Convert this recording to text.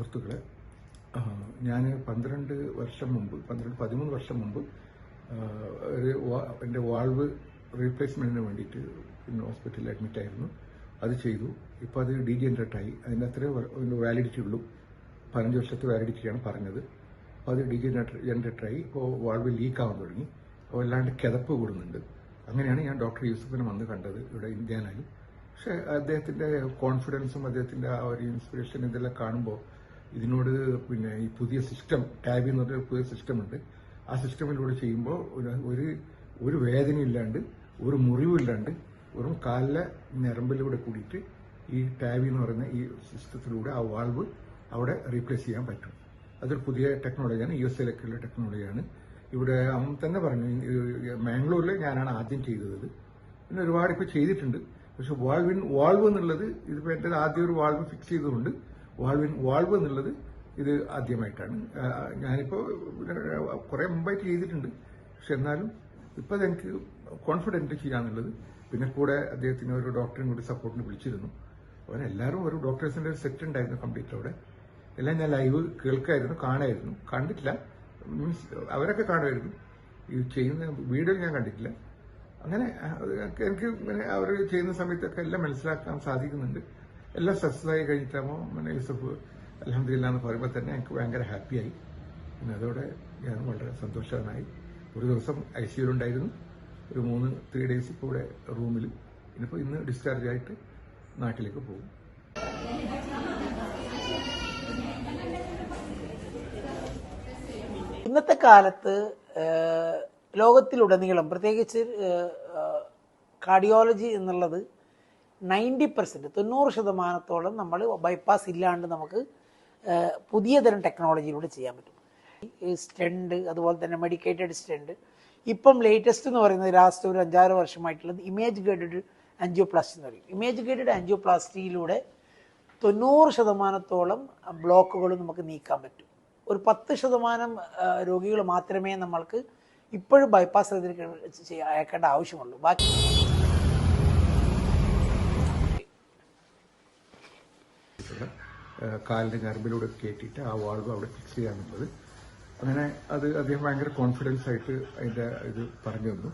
സുഹൃത്തുക്കളെ, ഞാൻ 13 വർഷം മുമ്പ് എൻ്റെ വാൾവ് റീപ്ലേസ്മെൻറ്റിന് വേണ്ടിയിട്ട് പിന്നെ ഹോസ്പിറ്റലിൽ അഡ്മിറ്റ് ആയിരുന്നു. അത് ചെയ്തു. ഇപ്പോൾ അത് ഡീജനറേറ്റായി. അതിൻ്റെ അത്രേ വാലിഡിറ്റി ഉള്ളൂ. 15 വർഷത്തെ വാലിഡിറ്റിയാണ് പറഞ്ഞത്. അപ്പോൾ അത് ഡീജനറേറ്ററായി. ഇപ്പോൾ വാൾവ് ലീക്കാവാൻ തുടങ്ങി. അപ്പോൾ അല്ലാണ്ട് കിതപ്പ് കൂടുന്നുണ്ട്. അങ്ങനെയാണ് ഞാൻ ഡോക്ടർ യൂസഫിനെ വന്ന് കണ്ടത് ഇവിടെ ഇന്ത്യയിലും. പക്ഷേ അദ്ദേഹത്തിൻ്റെ കോൺഫിഡൻസും അദ്ദേഹത്തിൻ്റെ ആ ഒരു ഇൻസ്പിറേഷൻ ഇതെല്ലാം കാണുമ്പോൾ ഇതിനോട് പിന്നെ ഈ പുതിയ സിസ്റ്റം ടാബി എന്ന് പറഞ്ഞൊരു പുതിയ സിസ്റ്റമുണ്ട്. ആ സിസ്റ്റമിലൂടെ ചെയ്യുമ്പോൾ ഒരു വേദനയില്ലാണ്ട് ഒരു മുറിവില്ലാണ്ട് വെറും കാലിലെ ഞരമ്പിലൂടെ കൂടിയിട്ട് ഈ ടാബി എന്ന് പറയുന്ന ഈ സിസ്റ്റത്തിലൂടെ ആ വാൾവ് അവിടെ റീപ്ലേസ് ചെയ്യാൻ പറ്റും. അതൊരു പുതിയ ടെക്നോളജിയാണ്. USA-ലേക്കുള്ള ടെക്നോളജിയാണ്. ഇവിടെ അവൻ തന്നെ പറഞ്ഞു, മാംഗ്ലൂരിൽ ഞാനാണ് ആദ്യം ചെയ്തത്. പിന്നെ ഒരുപാട് ഇപ്പോൾ ചെയ്തിട്ടുണ്ട്. പക്ഷെ വാൾവ് എന്നുള്ളത് ഇതിപ്പോൾ എൻ്റെ ആദ്യം ഒരു വാൾവ് ഫിക്സ് ചെയ്തുകൊണ്ട് വാൾവ് എന്നുള്ളത് ഇത് ആദ്യമായിട്ടാണ്. ഞാനിപ്പോൾ കുറെ മുമ്പായിട്ട് ചെയ്തിട്ടുണ്ട്. പക്ഷെ എന്നാലും ഇപ്പം അതെനിക്ക് കോൺഫിഡൻറ്റ് ചെയ്യാന്നുള്ളത്. പിന്നെ കൂടെ അദ്ദേഹത്തിന് ഒരു ഡോക്ടറിനും കൂടി സപ്പോർട്ടിന് വിളിച്ചിരുന്നു. അവരെല്ലാവരും ഒരു ഡോക്ടേഴ്സിന്റെ സെറ്റ് ഉണ്ടായിരുന്നു കംപ്ലീറ്റ് അവിടെ. എല്ലാം ഞാൻ ലൈവ് കേൾക്കായിരുന്നു, കാണായിരുന്നു. കണ്ടിട്ടില്ല, മീൻസ് അവരൊക്കെ കാണുമായിരുന്നു. ഈ ചെയ്യുന്ന വീഡിയോ ഞാൻ കണ്ടിട്ടില്ല. അങ്ങനെ എനിക്ക് അവർ ചെയ്യുന്ന സമയത്തൊക്കെ എല്ലാം മനസ്സിലാക്കാൻ സാധിക്കുന്നുണ്ട്. എല്ലാം സക്സസ് ആയി കഴിഞ്ഞിട്ടാകുമ്പോൾ യൂസഫ് അൽഹംദുലില്ലാഹ് എന്ന് പറയുമ്പോൾ തന്നെ എനിക്ക് ഭയങ്കര ഹാപ്പിയായി. പിന്നെ അതോടെ ഞാൻ വളരെ സന്തോഷവാനായി. ഒരു ദിവസം ICUണ്ടായിരുന്നു. ഒരു 3 ഡേയ്സ് ഇപ്പോൾ ഇവിടെ റൂമിൽ. ഇനിയിപ്പോൾ ഇന്ന് ഡിസ്ചാർജ് ആയിട്ട് നാട്ടിലേക്ക് പോകും. ഇന്നത്തെ കാലത്ത് ലോകത്തിലുടനീളം പ്രത്യേകിച്ച് കാർഡിയോളജി എന്നുള്ളത് 90% നമ്മൾ ബൈപ്പാസ് ഇല്ലാണ്ട് നമുക്ക് പുതിയ തരം ടെക്നോളജിയിലൂടെ ചെയ്യാൻ പറ്റും. സ്റ്റെൻഡ്, അതുപോലെ തന്നെ മെഡിക്കേറ്റഡ് സ്റ്റെൻഡ്. ഇപ്പം ലേറ്റസ്റ്റ് എന്ന് പറയുന്നത് ലാസ്റ്റ് ഒരു 5-6 വർഷമായിട്ടുള്ളത് ഇമേജ് ഗൈഡഡ് ആൻജിയോപ്ലാസ്റ്റി എന്ന് പറയും. ഇമേജ് ഗൈഡഡ് ആൻജിയോപ്ലാസ്റ്റിയിലൂടെ 90% ബ്ലോക്കുകൾ നമുക്ക് നീക്കാൻ പറ്റും. ഒരു 10% രോഗികൾ മാത്രമേ നമ്മൾക്ക് ഇപ്പോഴും ബൈപ്പാസ് അയക്കേണ്ട ആവശ്യമുള്ളൂ. ബാക്കി കാലിന്റെ ഞരമ്പിലൂടെ കയറ്റിയിട്ട് ആ വാൾവ് അവിടെ ഫിക്സ് ചെയ്യാന്നുള്ളത്. അങ്ങനെ അത് അദ്ദേഹം ഭയങ്കര കോൺഫിഡൻസ് ആയിട്ട് അതിന്റെ ഇത് പറഞ്ഞു തന്നു.